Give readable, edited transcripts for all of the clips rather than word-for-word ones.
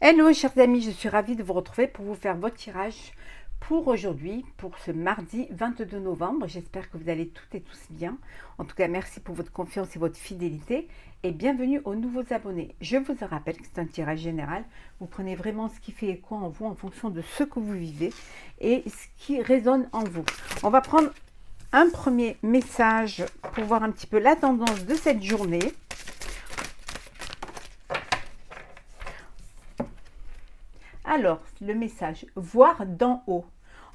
Hello chers amis, je suis ravie de vous retrouver pour vous faire votre tirage pour aujourd'hui, pour ce mardi 22 novembre. J'espère que vous allez toutes et tous bien. En tout cas, merci pour votre confiance et votre fidélité et bienvenue aux nouveaux abonnés. Je vous rappelle que c'est un tirage général. Vous prenez vraiment ce qui fait écho en vous en fonction de ce que vous vivez et ce qui résonne en vous. On va prendre un premier message pour voir un petit peu la tendance de cette journée. Alors, le message, voir d'en haut.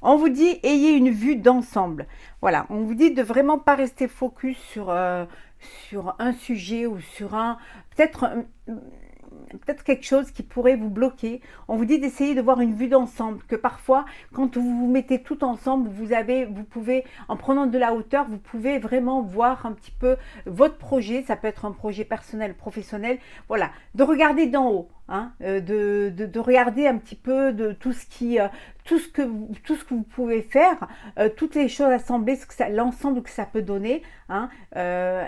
On vous dit, ayez une vue d'ensemble. Voilà, on vous dit de vraiment pas rester focus sur un sujet ou sur peut-être quelque chose qui pourrait vous bloquer. On vous dit d'essayer de voir une vue d'ensemble, que parfois, quand vous vous mettez tout ensemble, vous pouvez, en prenant de la hauteur, vous pouvez vraiment voir un petit peu votre projet. Ça peut être un projet personnel, professionnel. Voilà, de regarder d'en haut. Hein, de regarder un petit peu de tout ce que vous pouvez faire, toutes les choses assemblées, l'ensemble que ça peut donner, hein,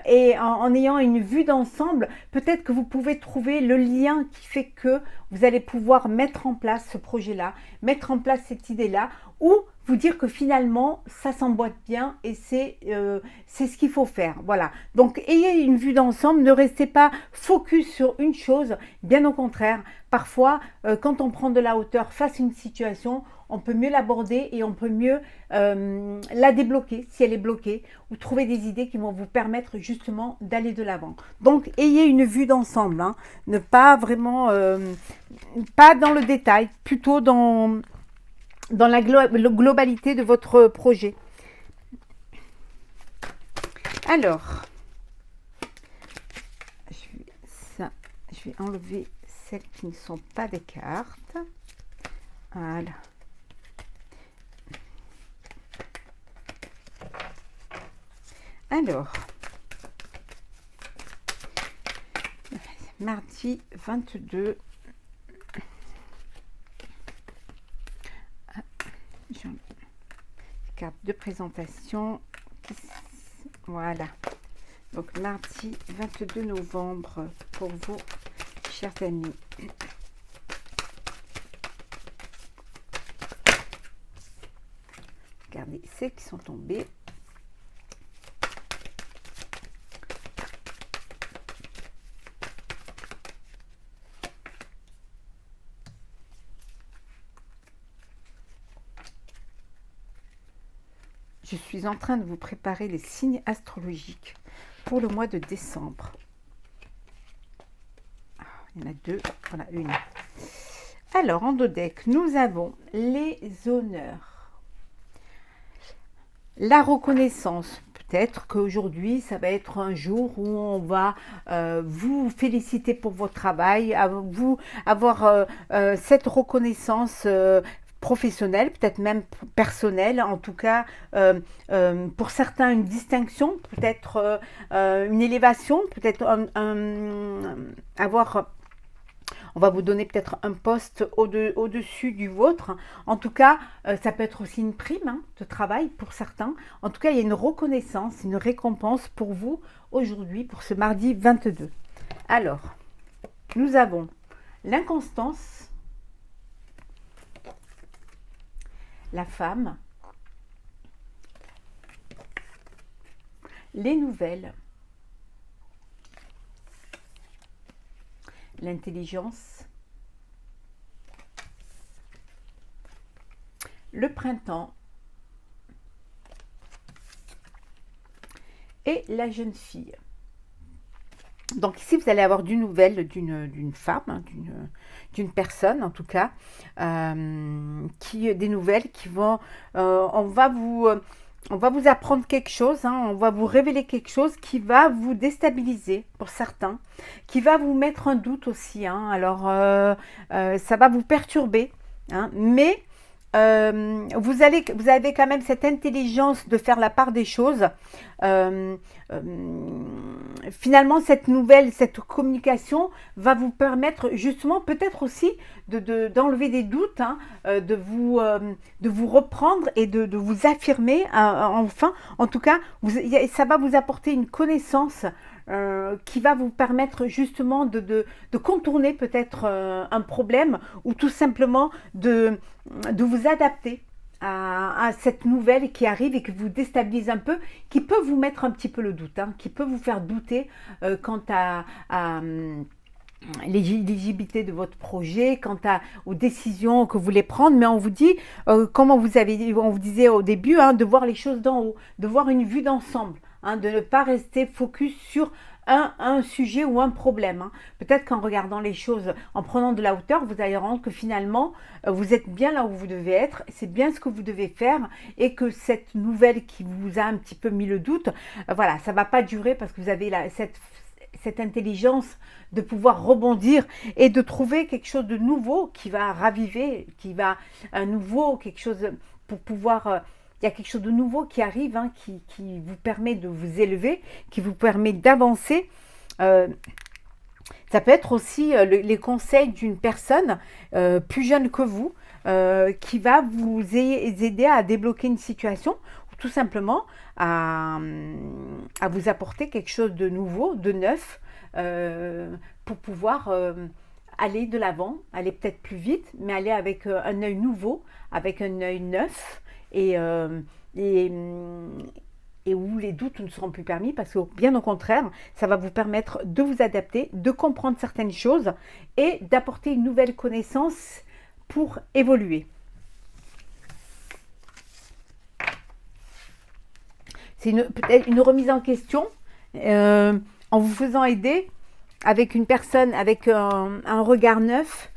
et en ayant une vue d'ensemble, peut-être que vous pouvez trouver le lien qui fait que vous allez pouvoir mettre en place ce projet-là, mettre en place cette idée-là, ou vous dire que finalement ça s'emboîte bien et c'est ce qu'il faut faire. Voilà, donc ayez une vue d'ensemble, ne restez pas focus sur une chose, bien au contraire. Parfois quand on prend de la hauteur face à une situation, on peut mieux l'aborder et on peut mieux la débloquer si elle est bloquée, ou trouver des idées qui vont vous permettre justement d'aller de l'avant. Donc ayez une vue d'ensemble, hein. Ne pas vraiment pas dans le détail, plutôt dans la globalité de votre projet. Alors, je vais enlever celles qui ne sont pas des cartes. Voilà. Alors, mardi 22. Carte de présentation. Voilà. Donc, mardi 22 novembre pour vous, chers amis. Regardez celles qui sont tombées. Je suis en train de vous préparer les signes astrologiques pour le mois de décembre. Il y en a deux, voilà une. Alors, en dos deck, nous avons les honneurs. La reconnaissance. Peut-être qu'aujourd'hui, ça va être un jour où on va vous féliciter pour votre travail, avoir cette reconnaissance professionnelle, peut-être même personnelle, en tout cas pour certains une distinction, peut-être une élévation, peut-être on va vous donner peut-être un poste au-dessus du vôtre. En tout cas, ça peut être aussi une prime, hein, de travail pour certains. En tout cas, il y a une reconnaissance, une récompense pour vous aujourd'hui, pour ce mardi 22. Alors, nous avons l'inconstance, la femme, les nouvelles, l'intelligence, le printemps et la jeune fille. Donc ici, vous allez avoir du nouvelle d'une femme, hein, d'une personne en tout cas, des nouvelles qui vont, on va vous apprendre quelque chose, hein, on va vous révéler quelque chose qui va vous déstabiliser pour certains, qui va vous mettre un doute aussi, hein. Alors ça va vous perturber, hein, mais vous avez quand même cette intelligence de faire la part des choses. Finalement, cette communication va vous permettre justement peut-être aussi d'enlever des doutes, hein, de vous reprendre et de vous affirmer enfin. En tout cas, ça va vous apporter une connaissance qui va vous permettre justement de contourner peut-être un problème ou tout simplement de vous adapter à cette nouvelle qui arrive et qui vous déstabilise un peu, qui peut vous mettre un petit peu le doute, hein, qui peut vous faire douter quant à l'éligibilité de votre projet, aux décisions que vous voulez prendre, mais on vous dit, comme on vous disait au début, hein, de voir les choses d'en haut, de voir une vue d'ensemble, hein, de ne pas rester focus sur un sujet ou un problème. Hein. Peut-être qu'en regardant les choses, en prenant de la hauteur, vous allez rendre que finalement, vous êtes bien là où vous devez être, c'est bien ce que vous devez faire et que cette nouvelle qui vous a un petit peu mis le doute, voilà, ça ne va pas durer parce que vous avez cette intelligence de pouvoir rebondir et de trouver quelque chose de nouveau qui va raviver, quelque chose pour pouvoir... il y a quelque chose de nouveau qui arrive, hein, qui vous permet de vous élever, qui vous permet d'avancer. Ça peut être aussi les conseils d'une personne plus jeune que vous, qui va vous aider à débloquer une situation, ou tout simplement à vous apporter quelque chose de nouveau, de neuf, pour pouvoir aller de l'avant, aller peut-être plus vite, mais aller avec un œil nouveau, avec un œil neuf, et où les doutes ne seront plus permis parce que bien au contraire, ça va vous permettre de vous adapter, de comprendre certaines choses et d'apporter une nouvelle connaissance pour évoluer. C'est peut-être une remise en question en vous faisant aider avec une personne, avec un regard neuf.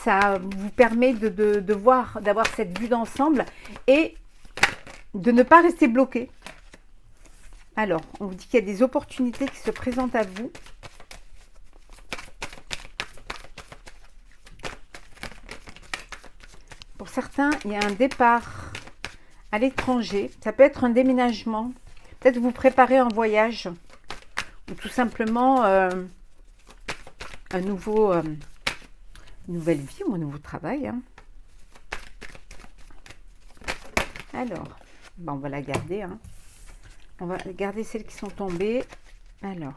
Ça vous permet de voir, d'avoir cette vue d'ensemble et de ne pas rester bloqué. Alors, on vous dit qu'il y a des opportunités qui se présentent à vous. Pour certains, il y a un départ à l'étranger. Ça peut être un déménagement. Peut-être vous préparez un voyage. Ou tout simplement une nouvelle vie ou un nouveau travail. Hein. Alors, on va la garder. Hein. On va garder celles qui sont tombées. Alors.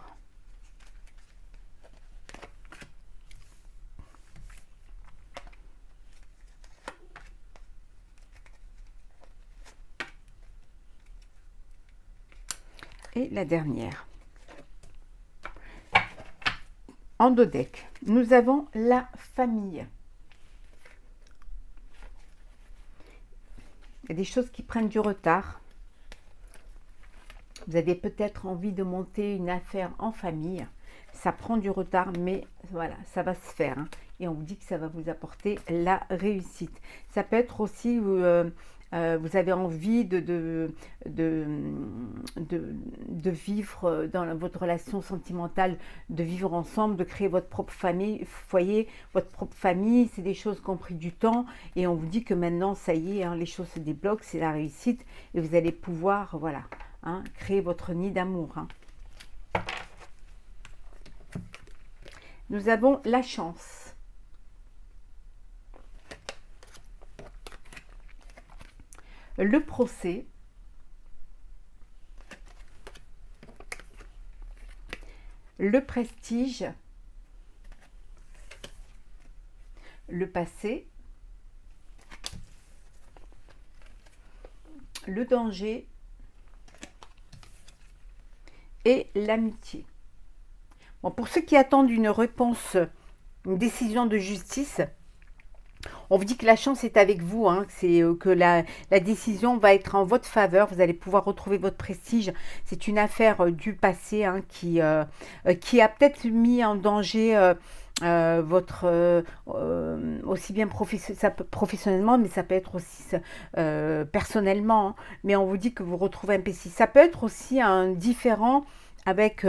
Et la dernière. En dos deck, nous avons la famille. Il y a des choses qui prennent du retard. Vous avez peut-être envie de monter une affaire en famille. Ça prend du retard, mais voilà, ça va se faire. Hein. Et on vous dit que ça va vous apporter la réussite. Ça peut être aussi, vous avez envie de vivre dans votre relation sentimentale, de vivre ensemble, de créer votre propre famille, foyer, votre propre famille. C'est des choses qui ont pris du temps. Et on vous dit que maintenant, ça y est, hein, les choses se débloquent, c'est la réussite. Et vous allez pouvoir, voilà. Hein, créer votre nid d'amour. Hein. Nous avons la chance. Le procès. Le prestige. Le passé. Le danger. Et l'amitié. Bon, pour ceux qui attendent une réponse, une décision de justice, on vous dit que la chance est avec vous, hein, c'est que la décision va être en votre faveur, vous allez pouvoir retrouver votre prestige. C'est une affaire du passé hein, qui a peut-être mis en danger votre aussi bien professionnellement, mais ça peut être aussi personnellement. Hein, mais on vous dit que vous retrouvez un pessimiste. Ça peut être aussi un différent avec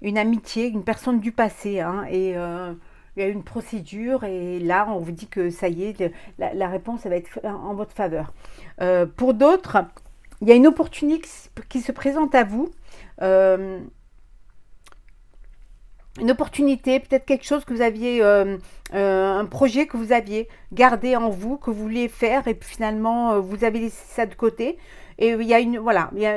une amitié, une personne du passé. Hein, et il y a une procédure et là, on vous dit que ça y est, la réponse elle va être en votre faveur. Pour d'autres, il y a une opportunité qui se présente à vous. Une opportunité, peut-être quelque chose que vous aviez, un projet que vous aviez gardé en vous, que vous vouliez faire et puis finalement vous avez laissé ça de côté et il y a une, voilà, il y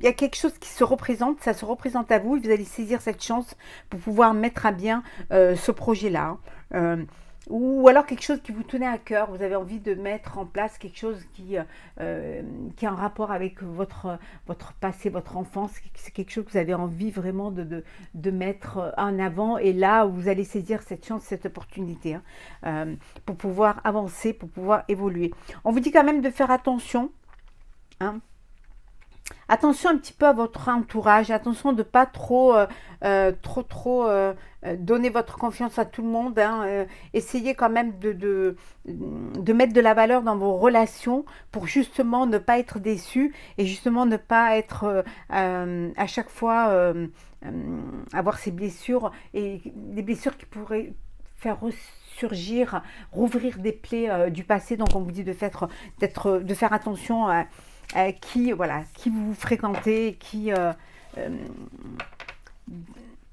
a quelque chose qui se représente, ça se représente à vous, et vous allez saisir cette chance pour pouvoir mettre à bien ce projet-là. Ou alors quelque chose qui vous tenait à cœur, vous avez envie de mettre en place quelque chose qui est en rapport avec votre passé, votre enfance, c'est quelque chose que vous avez envie vraiment de mettre en avant, et là, vous allez saisir cette chance, cette opportunité, hein, pour pouvoir avancer, pour pouvoir évoluer. On vous dit quand même de faire attention, hein. Attention un petit peu à votre entourage, attention de ne pas trop, donner votre confiance à tout le monde, hein. Essayez quand même de mettre de la valeur dans vos relations pour justement ne pas être déçu et justement ne pas être à chaque fois avoir ces blessures et des blessures qui pourraient faire ressurgir, rouvrir des plaies du passé. Donc on vous dit de faire attention à qui, voilà, qui vous fréquentez,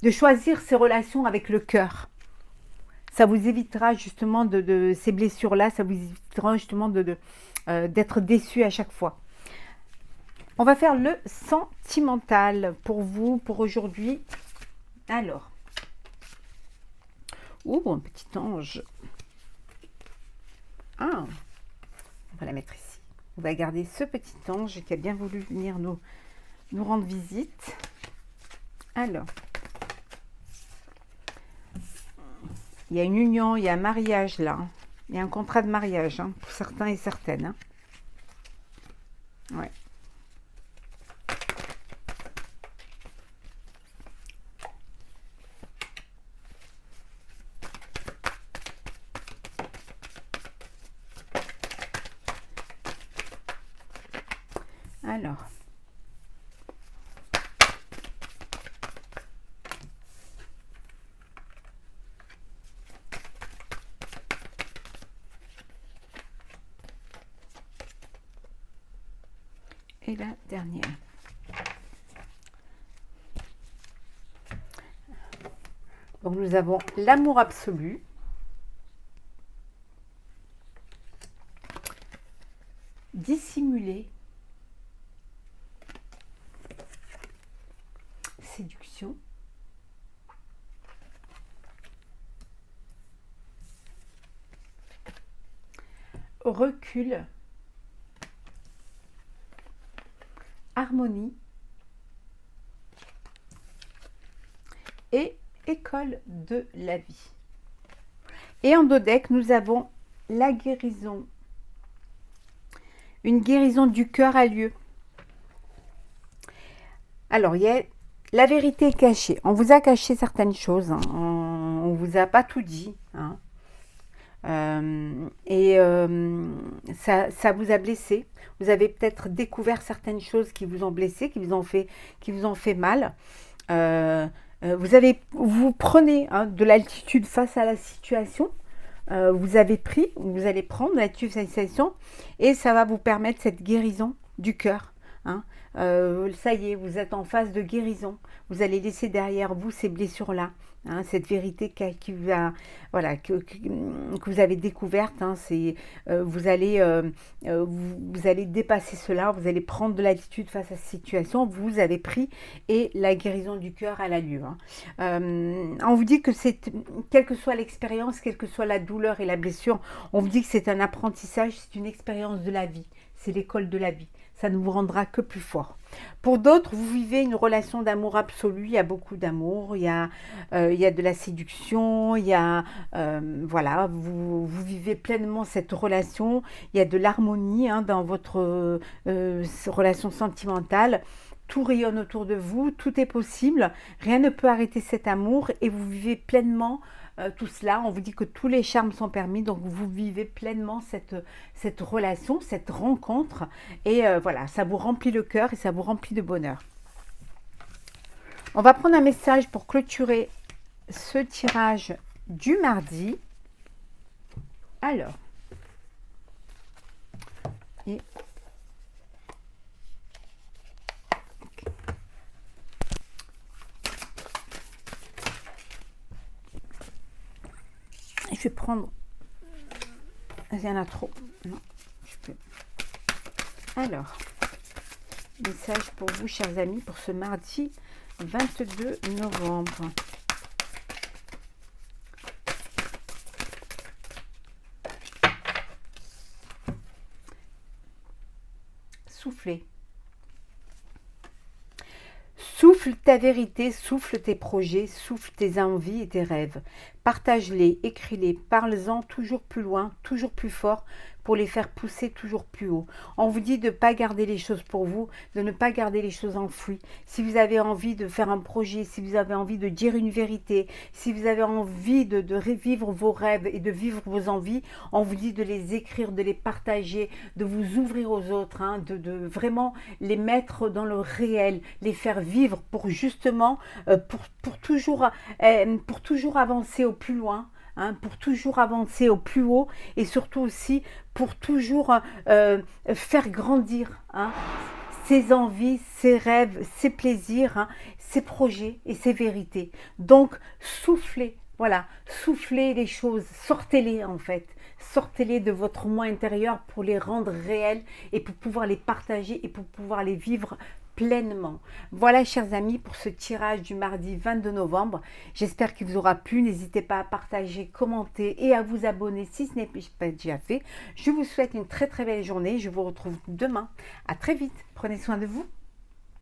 de choisir ces relations avec le cœur. Ça vous évitera justement de ces blessures-là, ça vous évitera justement d'être déçu à chaque fois. On va faire le sentimental pour vous, pour aujourd'hui. Alors, un petit ange. Ah, on va la mettre ici. On va garder ce petit ange qui a bien voulu venir nous rendre visite. Alors, il y a une union, il y a un mariage là. Il y a un contrat de mariage, hein, pour certains et certaines. Hein. Ouais. Alors, et la dernière. Donc nous avons l'amour absolu, dissimulé, séduction, recul, harmonie et école de la vie. Et en dos deck, nous avons la guérison. Une guérison du cœur a lieu. Alors, il y a la vérité cachée. On vous a caché certaines choses. Hein. On ne vous a pas tout dit. Hein. Ça vous a blessé. Vous avez peut-être découvert certaines choses qui vous ont blessé, qui vous ont fait mal. Vous prenez, hein, de l'altitude face à la situation. Vous allez prendre de l'altitude face à la situation et ça va vous permettre cette guérison du cœur. Hein. Ça y est, vous êtes en phase de guérison. Vous allez laisser derrière vous ces blessures-là. Hein, cette vérité que vous avez découverte, hein, vous allez dépasser cela, vous allez prendre de l'attitude face à cette situation, vous avez pris et la guérison du cœur a lieu. Hein. On vous dit que quelle que soit l'expérience, quelle que soit la douleur et la blessure, on vous dit que c'est un apprentissage, c'est une expérience de la vie, c'est l'école de la vie. Ça ne vous rendra que plus fort. Pour d'autres, vous vivez une relation d'amour absolu, il y a beaucoup d'amour, il y a de la séduction, il y a, vous vivez pleinement cette relation, il y a de l'harmonie, hein, dans votre relation sentimentale. Tout rayonne autour de vous, tout est possible, rien ne peut arrêter cet amour et vous vivez pleinement tout cela. On vous dit que tous les charmes sont permis, donc vous vivez pleinement cette relation, cette rencontre et ça vous remplit le cœur et ça vous remplit de bonheur. On va prendre un message pour clôturer ce tirage du mardi. Alors, et je vais prendre... Il y en a trop. Non, je peux... Alors, message pour vous, chers amis, pour ce mardi 22 novembre. Soufflez. Souffle ta vérité, souffle tes projets, souffle tes envies et tes rêves. Partage-les, écris-les, parle-en toujours plus loin, toujours plus fort pour les faire pousser toujours plus haut. On vous dit de ne pas garder les choses pour vous, de ne pas garder les choses enfouies. Si vous avez envie de faire un projet, si vous avez envie de dire une vérité, si vous avez envie de revivre vos rêves et de vivre vos envies, on vous dit de les écrire, de les partager, de vous ouvrir aux autres, hein, de vraiment les mettre dans le réel, les faire vivre pour justement, pour toujours avancer au plus loin. Hein, pour toujours avancer au plus haut et surtout aussi pour toujours faire grandir hein, ses envies, ses rêves, ses plaisirs, hein, ses projets et ses vérités. Donc soufflez, voilà, soufflez les choses, sortez-les en fait. Sortez-les de votre moi intérieur pour les rendre réels et pour pouvoir les partager et pour pouvoir les vivre pleinement. Voilà, chers amis, pour ce tirage du mardi 22 novembre. J'espère qu'il vous aura plu. N'hésitez pas à partager, commenter et à vous abonner si ce n'est pas déjà fait. Je vous souhaite une très très belle journée. Je vous retrouve demain. À très vite. Prenez soin de vous.